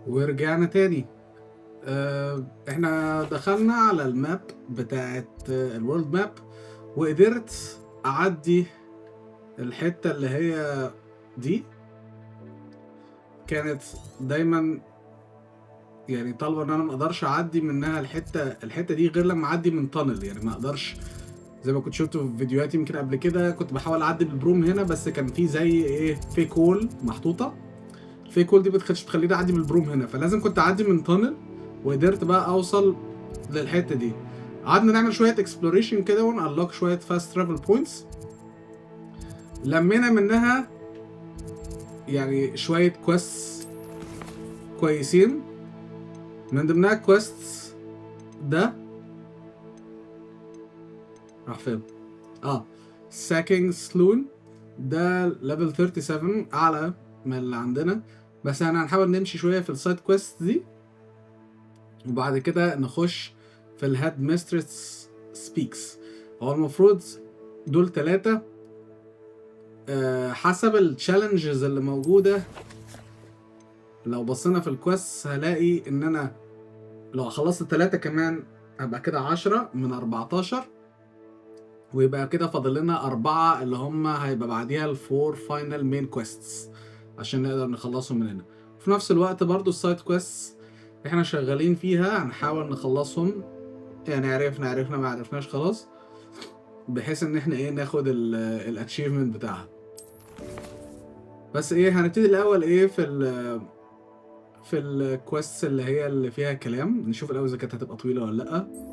ورجعنا تاني. احنا دخلنا على الماب بتاعت الورلد ماب، وقدرت اعدي الحتة اللي هي دي. كانت دايما يعني طالبة ان انا ما اقدرش اعدي منها الحتة دي غير لما اعدي من تانل. يعني ما اقدرش، زي ما كنت شفت في فيديوهات يمكن قبل كده، كنت بحاول اعدي بالبروم هنا، بس كان في زي ايه فيك وول محطوطة. الفيك وول دي بتخليني اعدي بالبروم هنا، فلازم كنت اعدي من تانل، وقدرت بقى اوصل للحته دي. قعدنا نعمل شويه اكسبلوريشن كده ونانلوك شويه فاست ترافل بوينتس، لمينا منها يعني شويه كويست كويسين. من ضمنها كويست ده راح فين؟ ساكينج سلون، ده ليفل 37 اعلى من اللي عندنا، بس احنا هنحاول نمشي شويه في السايد كويست دي، وبعد كده نخش في الهيد ميسترس سبيكس. هو المفروض دول 3 حسب التشالنجز اللي موجودة. لو بصينا في الكويست هلاقي ان انا لو خلصت 3 كمان هبقى كده 10 من 14، ويبقى كده فاضل لنا 4 اللي هم هيبقى بعديها الفور فاينل مين كويستس عشان نقدر نخلصهم من هنا. في نفس الوقت برضو السايد كويستس احنا شغالين فيها هنحاول نخلصهم، يعني عرفنا ما عرفناش خلاص، بحيث ان احنا ناخد الاتشيفمنت بتاعها. بس هنبتدي الاول في الكويست اللي هي اللي فيها كلام، نشوف الاول اذا كانت هتبقى طويله ولا لا.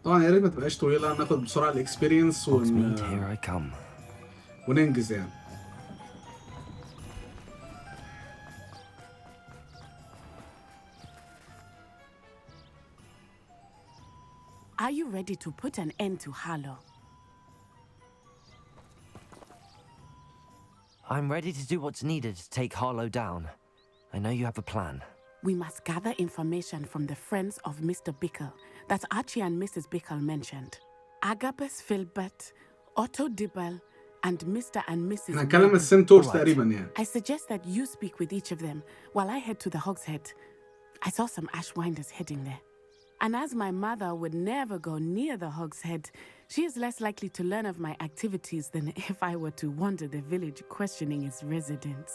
طبعا يا ريت ما تبقاش طويله، ناخد بسرعه الاكسبيرينس وننجز يعني. Are you ready to put an end to Harlow? I'm ready to do what's needed to take Harlow down. I know you have a plan. We must gather information from the friends of Mr. Bickle that Archie and Mrs. Bickle mentioned. Agabus Filbert, Otto Dibble, and Mr. and Mrs. هنتكلم السنتورز تقريبا يعني. I suggest that you speak with each of them while I head to the Hog's Head. I saw some Ashwinders heading there. And as my mother would never go near the Hog's Head, she is less likely to learn of my activities than if I were to wander the village questioning its residents.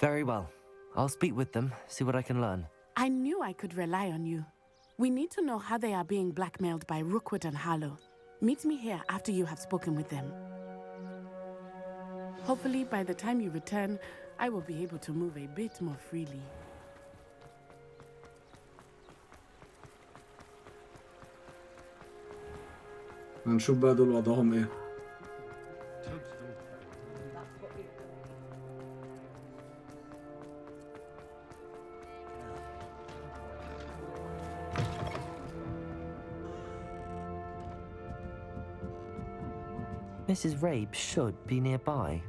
Very well. I'll speak with them, see what I can learn. I knew I could rely on you. We need to know how they are being blackmailed by Rookwood and Harlow. Meet me here after you have spoken with them. Hopefully, by the time you return, I will be able to move a bit more freely. هنشوف بقى دول وضعهم ايه. Mrs. Rabe should be nearby.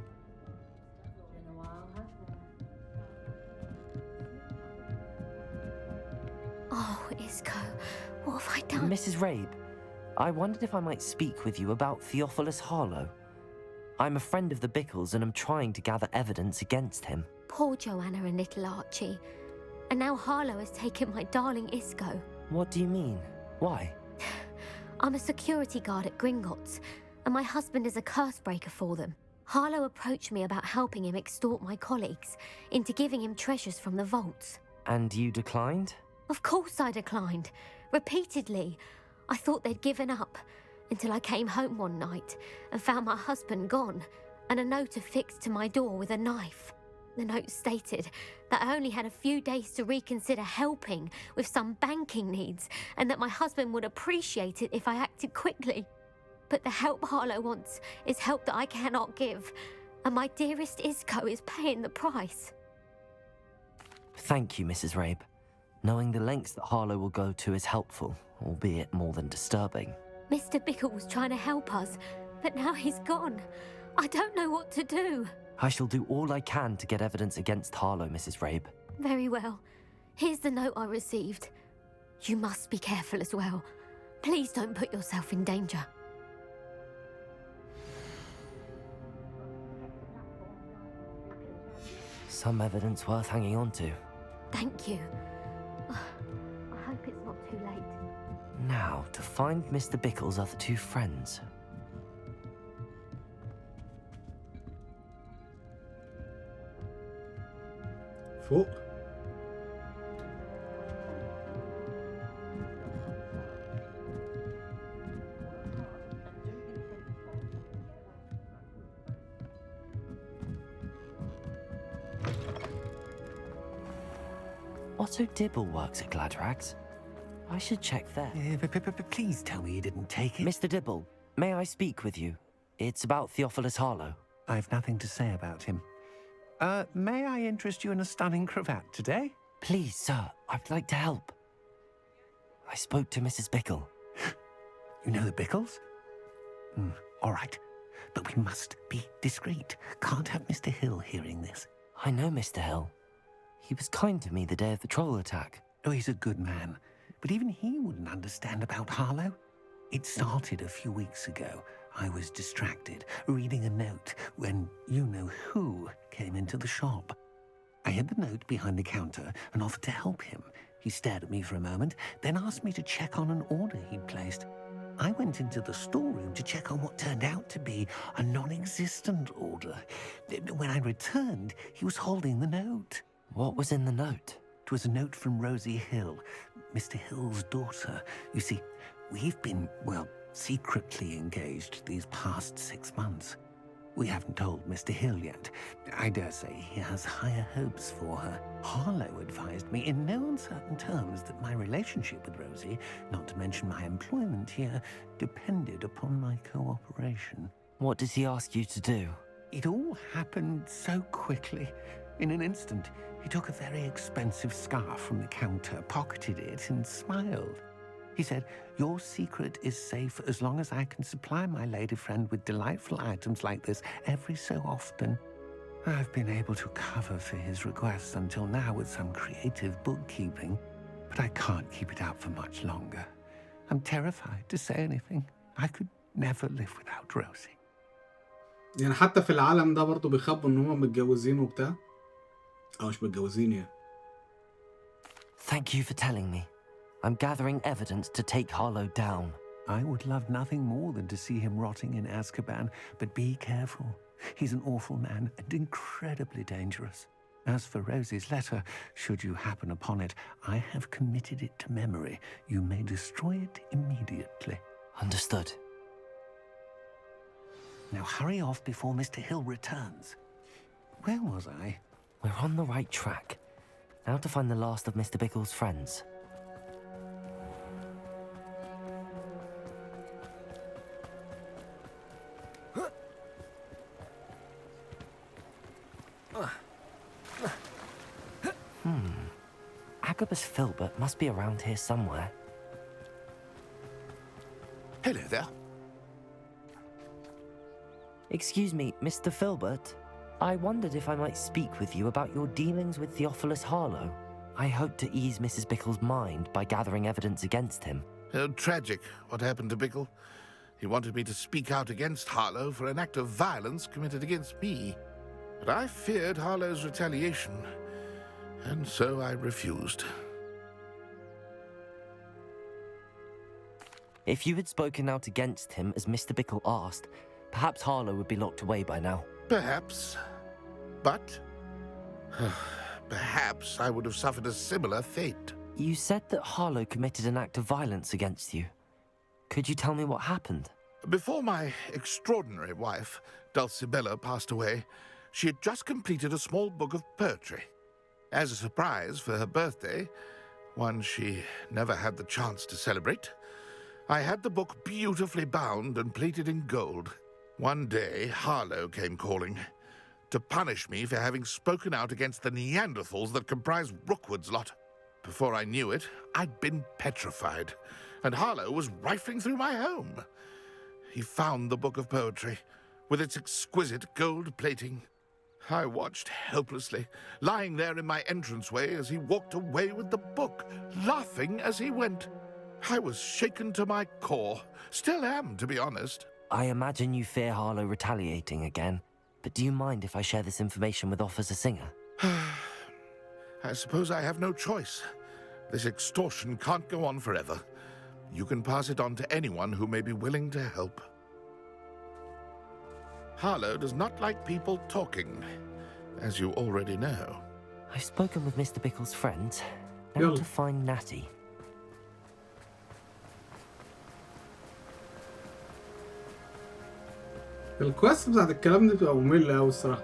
Oh, Isco, what have I done? Mrs. Rabe, I wondered if I might speak with you about Theophilus Harlow. I'm a friend of the Bickles and I'm trying to gather evidence against him. Poor Joanna and little Archie. And now Harlow has taken my darling Isco. What do you mean? Why? I'm a security guard at Gringotts, and my husband is a curse breaker for them. Harlow approached me about helping him extort my colleagues into giving him treasures from the vaults. And you declined? Of course I declined. Repeatedly. I thought they'd given up, until I came home one night and found my husband gone, and a note affixed to my door with a knife. The note stated that I only had a few days to reconsider helping with some banking needs, and that my husband would appreciate it if I acted quickly. But the help Harlow wants is help that I cannot give, and my dearest Isco is paying the price. Thank you, Mrs. Rabe. Knowing the lengths that Harlow will go to is helpful, albeit more than disturbing. Mr. Bickle was trying to help us, but now he's gone. I don't know what to do. I shall do all I can to get evidence against Harlow, Mrs. Rabe. Very well. Here's the note I received. You must be careful as well. Please don't put yourself in danger. Some evidence worth hanging on to. Thank you. I hope it's not too late. Now, to find Mr. Bickle's other two friends. فوق. Otto Dibble works at Gladrags. I should check there. Please tell me you didn't take it. Mr. Dibble, may I speak with you? It's about Theophilus Harlow. I've nothing to say about him. May I interest you in a stunning cravat today? Please, sir, I'd like to help. I spoke to Mrs. Bickle. You know the Bickles? All right. But we must be discreet. Can't have Mr. Hill hearing this. I know Mr. Hill. He was kind to me the day of the troll attack. Oh, he's a good man. But even he wouldn't understand about Harlow. It started a few weeks ago. I was distracted, reading a note, when you-know-who came into the shop. I hid the note behind the counter and offered to help him. He stared at me for a moment, then asked me to check on an order he'd placed. I went into the storeroom to check on what turned out to be a non-existent order. When I returned, he was holding the note. What was in the note? It was a note from Rosie Hill, Mr. Hill's daughter. You see, we've been, secretly engaged these past 6 months. We haven't told Mr. Hill yet. I dare say he has higher hopes for her. Harlow advised me in no uncertain terms that my relationship with Rosie, not to mention my employment here, depended upon my cooperation. What did he ask you to do? It all happened so quickly. In an instant, he took a very expensive scarf from the counter, pocketed it, and smiled. He said, "Your secret is safe as long as I can supply my lady friend with delightful items like this every so often." I've been able to cover for his requests until now with some creative bookkeeping, but I can't keep it up for much longer. I'm terrified to say anything. I could never live without Rosie. يعني حتى في العالم ده برضه بيخبوا ان هم متجوزين وبتاع او مش متجوزين يعني. Thank you for telling me. I'm gathering evidence to take Harlow down. I would love nothing more than to see him rotting in Azkaban, but be careful. He's an awful man and incredibly dangerous. As for Rosie's letter, should you happen upon it, I have committed it to memory. You may destroy it immediately. Understood. Now hurry off before Mr. Hill returns. Where was I? We're on the right track. Now to find the last of Mr. Bickle's friends. Agabus Filbert must be around here somewhere. Hello there. Excuse me, Mr. Filbert. I wondered if I might speak with you about your dealings with Theophilus Harlow. I hope to ease Mrs. Bickle's mind by gathering evidence against him. Tragic what happened to Bickle. He wanted me to speak out against Harlow for an act of violence committed against me. But I feared Harlow's retaliation, and so I refused. If you had spoken out against him as Mr. Bickle asked, perhaps Harlow would be locked away by now. Perhaps. But perhaps I would have suffered a similar fate. You said that Harlow committed an act of violence against you. Could you tell me what happened? Before my extraordinary wife, Dulcibella, passed away, she had just completed a small book of poetry. As a surprise for her birthday, one she never had the chance to celebrate, I had the book beautifully bound and plated in gold. One day, Harlow came calling to punish me for having spoken out against the Neanderthals that comprise Rookwood's lot. Before I knew it, I'd been petrified. and Harlow was rifling through my home. He found the book of poetry, with its exquisite gold plating. I watched helplessly, lying there in my entranceway as he walked away with the book, laughing as he went. I was shaken to my core. Still am, to be honest. I imagine you fear Harlow retaliating again, but do you mind if I share this information with Officer Singer? I suppose I have no choice. This extortion can't go on forever. You can pass it on to anyone who may be willing to help. Harlow does not like people talking, as you already know. I've spoken with Mr. Bickle's friends. Now Yo. to find Natty. الكويست بتاعت الكلام دي بتبقى مملة أوي الصراحة.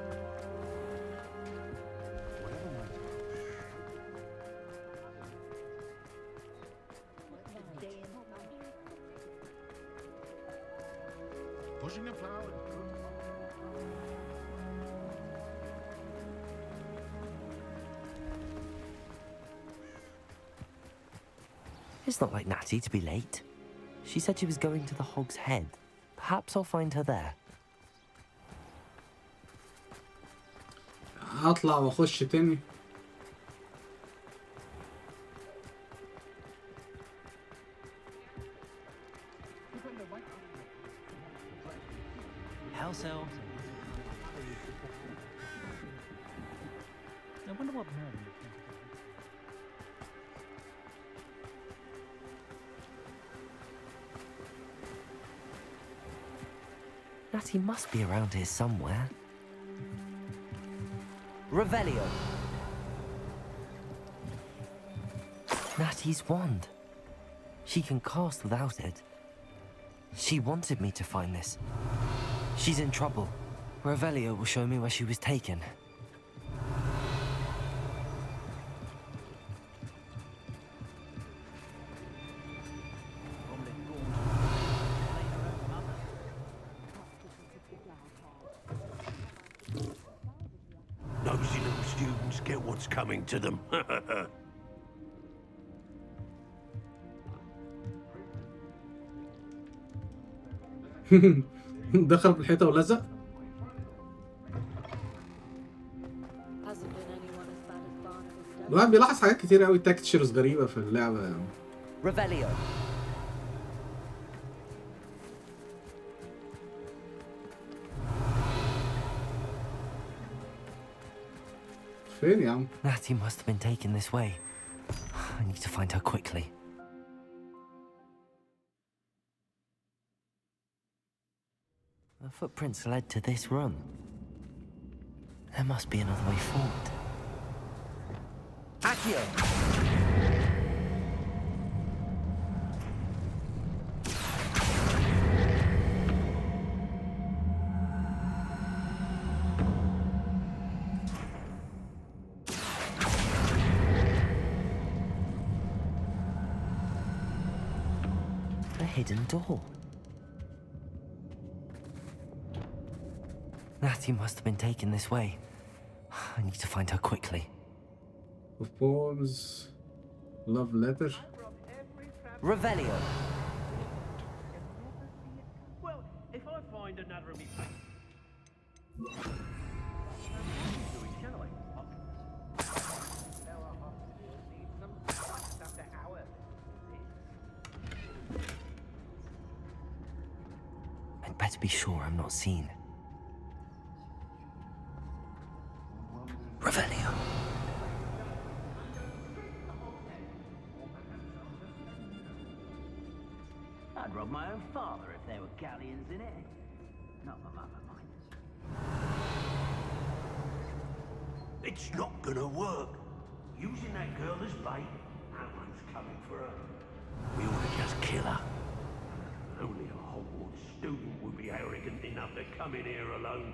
Pushing a plow. It's not like Natty to be late. She said she was going to the Hog's Head. Perhaps I'll find her there. هطلع واخش تاني. House elves. I wonder what Merlin would think about it. Natty must be around here somewhere. Revelio. Natty's wand. She can cast without it. She wanted me to find this. She's in trouble. Revelio will show me where she was taken. Nosy little students get what's coming to them. دخل في الحيطة ولزق. الواحد بيلاحظ حاجات كتير قوي تكتشرز غريبة في اللعبة يعني. Revelio. فين يا عم؟ Natty must have been taken this way. I need to find her quickly. The footprints led to this room. There must be another way forward. Accio! A hidden door. Natty must have been taken this way. I need to find her quickly. Of poems, love letter. Revelio. Well, if I find another of me I'd better be sure I'm not seen. Revelio. I'd rob my own father if there were galleons in it. Not my mother, mind. It's not gonna work. Using that girl as bait, no one's coming for her. We ought to just kill her. Only a Hogwarts student would be arrogant enough to come in here alone.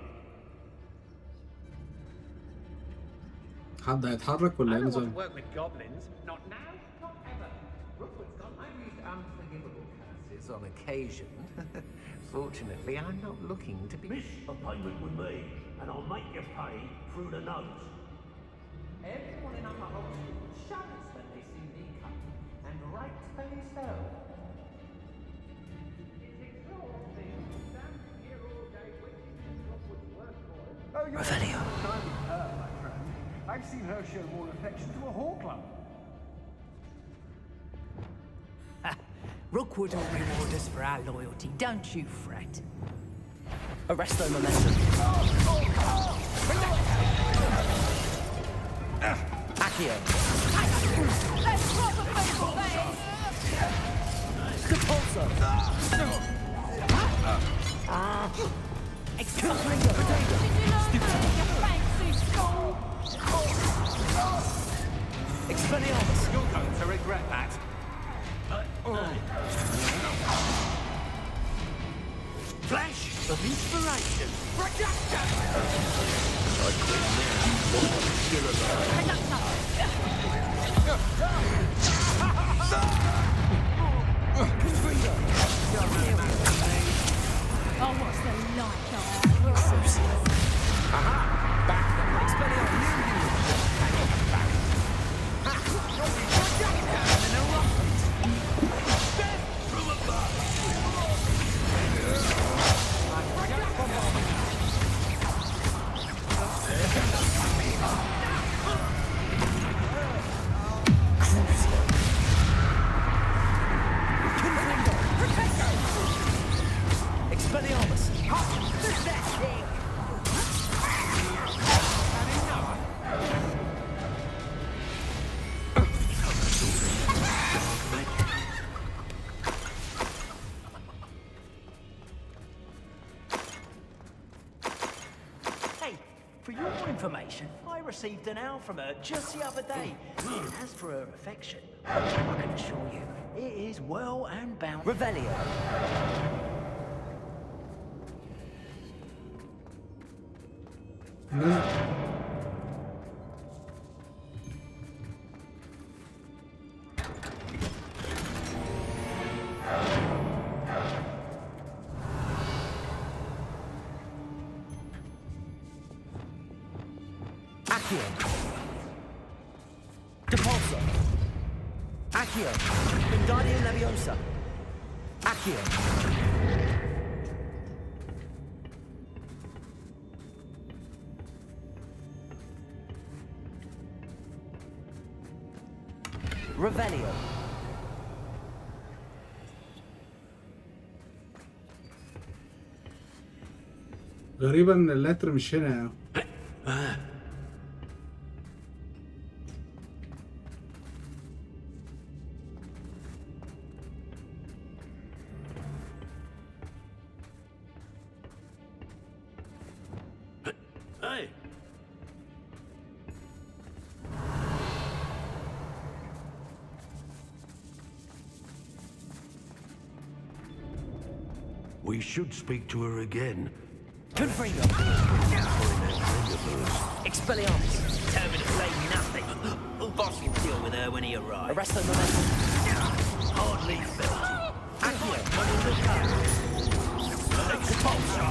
حد هيتحرك ولا I don't want ينزل؟ to work with goblins. Not now, not ever. Rookwood's got I've used unforgivable curses on occasion. Fortunately, I'm not looking to be... Miss a payment with me, and I'll make you pay through the nose. Everyone in Upper Hogsmeade shudders when they see me come, and rightfully so. Revelio. I've seen her show more affection to a whore club. Rookwood will reward us for our loyalty, don't you fret. Arresto momentum. Accio. Let's drop a baseball bat! Depulso. Excuse Expelliarmus. You're going to regret that. Flash of inspiration. Projector! Oh, what's the like? Expelliarmus. Hey, for your information, I received an owl from her just the other day. And as for her affection, I can assure you, it is well and bound. Revelio. Accio. Depulso. Accio. Wingardium Leviosa. Accio. Revelio. غريبة ان اللتر مش هنا. Hey! We should speak to her again. Confringo. Expelliarmus. Tell me to say nothing. Boss will deal with her when he arrives. Arresto momentum. Hardly felt it. Accio. Expulso!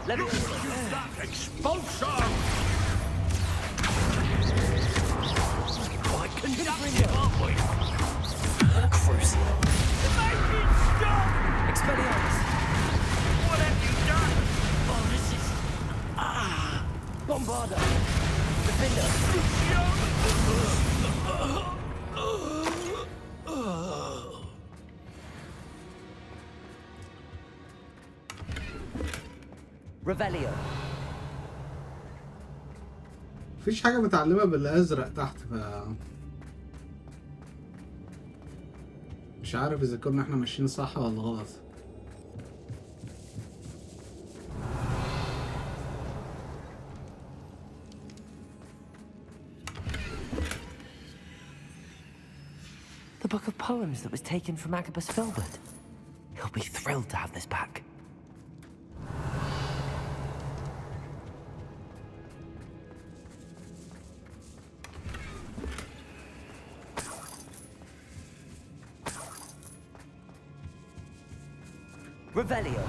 Leviosa. Expulso! Quite conductive, aren't we? Crucial. Make it stop! Expelliarmus. What have you done? Oh, this is... Bombarda. Defender. Revelio. مفيش حاجة متعلمة بالأزرق تحت مش عارف إذا كنا احنا ماشيين صح ولا غلط. The book of poems that was taken from Agabus Filbert. He'll be thrilled to have this back. Revelio.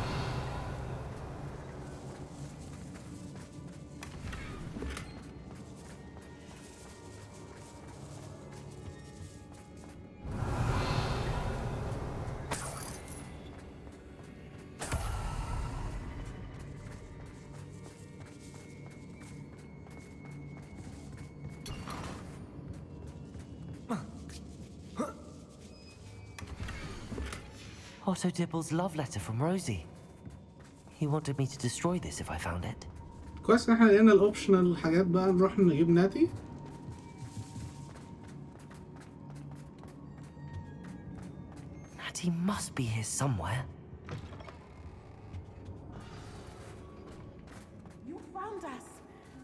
Otto Dibble's love letter from Rosie. He wanted me to destroy this if I found it. كويس ان احنا لقينا الاوبشنال حاجات بقى نروح نجيب ناتي. Natty must be here somewhere. You found us.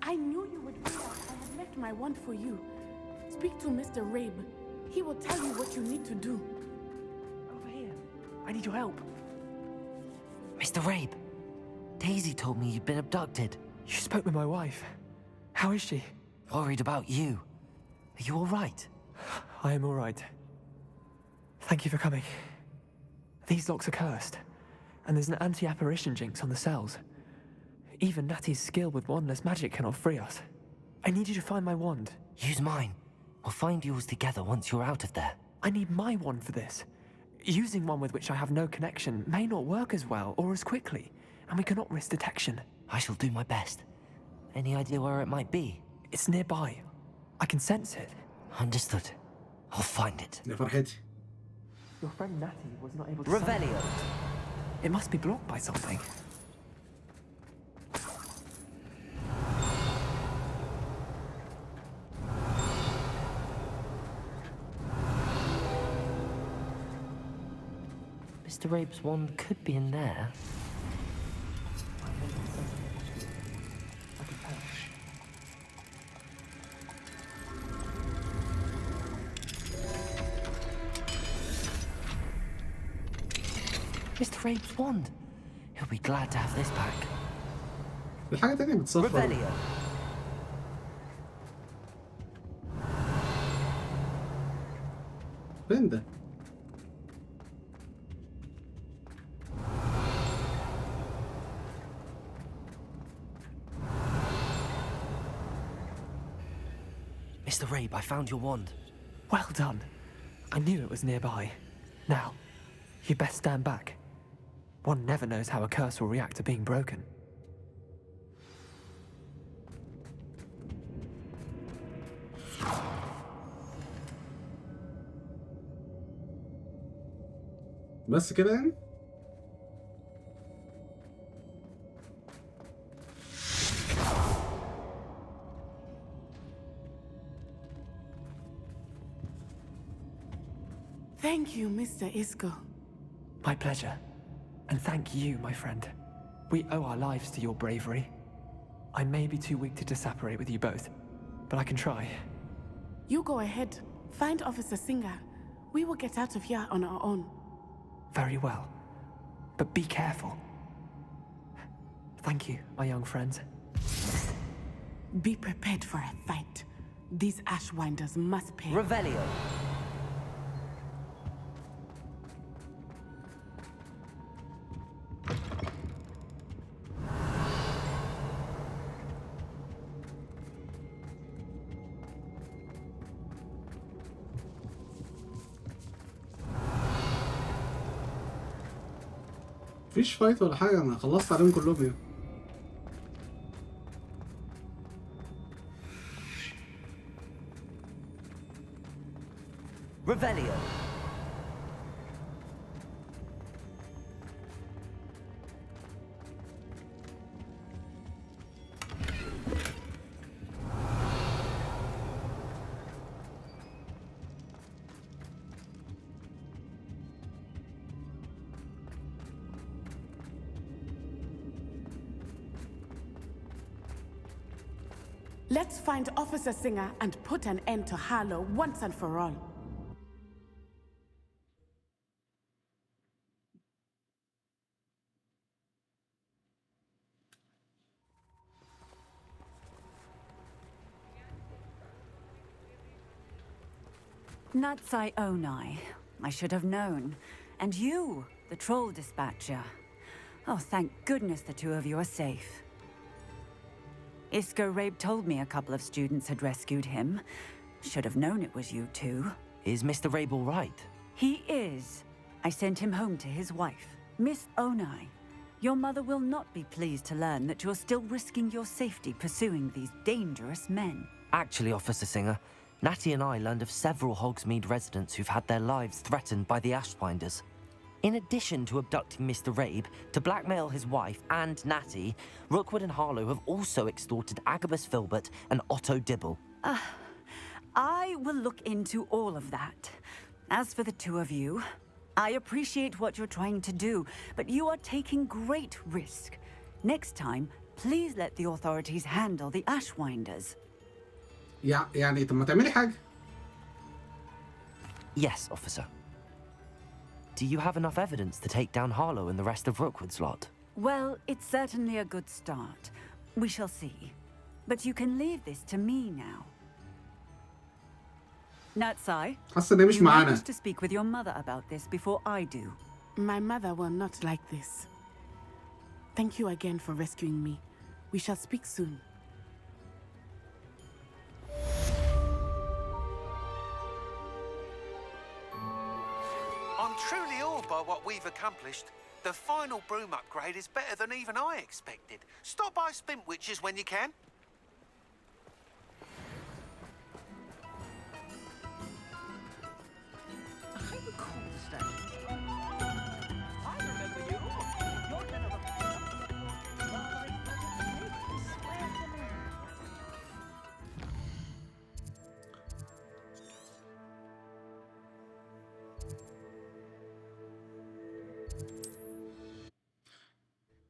I knew you would be here. I had left my wand for you. Speak to Mr. Rabe. He will tell you what you need to do. Over here. I need your help. Mr. Rabe, Daisy told me you'd been abducted. You spoke with my wife. How is she? Worried about you. Are you all right? I am all right. Thank you for coming. These locks are cursed, and there's an anti-apparition jinx on the cells. Even Natty's skill with wandless magic cannot free us. I need you to find my wand. Use mine. We'll find yours together once you're out of there. I need my wand for this. Using one with which I have no connection may not work as well or as quickly, and we cannot risk detection. I shall do my best. Any idea where it might be? It's nearby. I can sense it. Understood. I'll find it. يا فرحتي. Your friend Natty was not able to... Revelio. It must be blocked by something. Mr. Rabe's wand could be in there. Mr. Rabe's wand. He'll be glad to have this back. الحاجة تانية بتصفر. Revelio. فين ده؟ Mr. Rabe, I found your wand. Well done. I knew it was nearby. Now, you best stand back. One never knows how a curse will react to being broken. بس كده يعني؟ Thank you, Mr. Isco. My pleasure. And thank you, my friend. We owe our lives to your bravery. I may be too weak to disapparate with you both, but I can try. You go ahead. Find Officer Singer. We will get out of here on our own. Very well. But be careful. Thank you, my young friends. Be prepared for a fight. These Ashwinders must pay. Revelio. مفيش فايت ولا حاجة، أنا خلصت عليهم كلهم يعني. Revelio. Let's find Officer Singer and put an end to Harlow once and for all. Natsai Onai. I should have known. And you, the troll dispatcher. Oh, thank goodness the two of you are safe. Isco Rabe told me a couple of students had rescued him. Should have known it was you two. Is Mr. Rabe all right? He is. I sent him home to his wife, Miss Onai. Your mother will not be pleased to learn that you're still risking your safety pursuing these dangerous men. Actually, Officer Singer, Natty and I learned of several Hogsmeade residents who've had their lives threatened by the Ashwinders. In addition to abducting Mr. Rabe to blackmail his wife and Natty, Rookwood and Harlow have also extorted Agabus Filbert and Otto Dibble. I will look into all of that. As for the two of you, I appreciate what you're trying to do, but you are taking great risk. Next time, please let the authorities handle the Ashwinders. يعني طب ما تعملي حاجة. Yes, officer. Do you have enough evidence to take down Harlow and the rest of Rookwood's lot? Well, it's certainly a good start. We shall see. But you can leave this to me now. Natsai, حاسة إن هي مش you معانا. managed to speak with your mother about this before I do. My mother will not like this. Thank you again for rescuing me. We shall speak soon. I'm truly awed by what we've accomplished. The final broom upgrade is better than even I expected. Stop by Spintwitches when you can.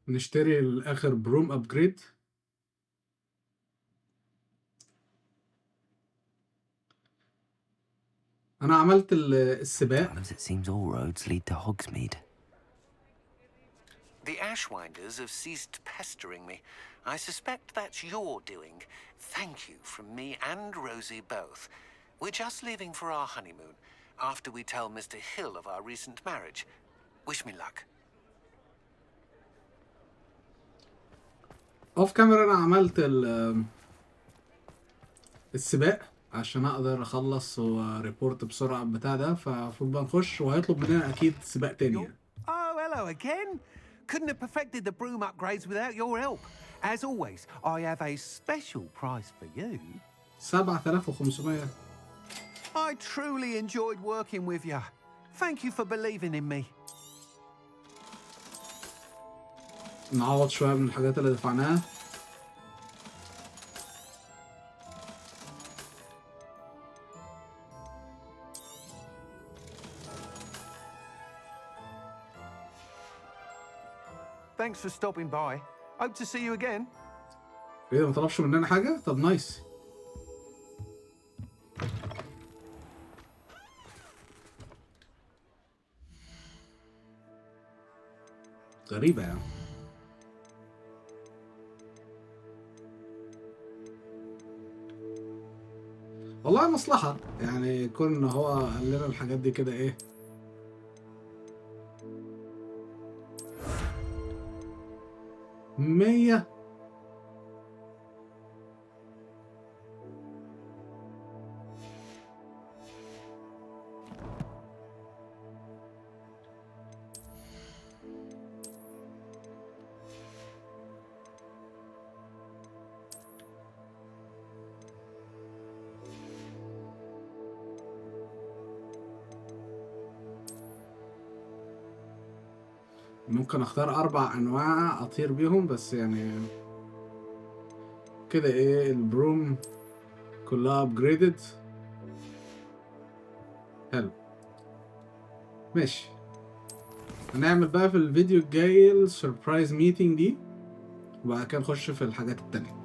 نشتري الآخر بروم أبجريد. أنا عملت السباق. It seems all roads lead to Hogsmeade. The Ashwinders have ceased pestering me. I suspect that's your doing. Thank you from me and Rosie both. We're just leaving for our honeymoon after we tell Mr. Hill of our recent marriage. Wish me luck. اوف كاميرا انا عملت السباق عشان اقدر اخلص وريبورت بسرعه بتاع ده، فالمفروض بقى نخش وهيطلب مننا اكيد سباق تاني. Oh, hello again. Couldn't have perfected the broom upgrades without your help. As always, I have a special price for you. 7500. I truly enjoyed working with you. Thank you for believing in me. نعوض شويه من الحاجات اللي دفعناها. Thanks for stopping by. Hope to see you again. ايه ده ما طلبش مننا حاجه؟ طب نايس. غريبه يعني. والله مصلحة يعني كون ان هو قال لنا الحاجات دي كده ايه 100. ممكن اختار 4 انواع اطير بيهم، بس يعني كده ايه البروم كلها upgraded. حلو ماشي. هنعمل بقى في الفيديو الجاي السربرايز ميتنج دي وبعد كده نخش في الحاجات التانية.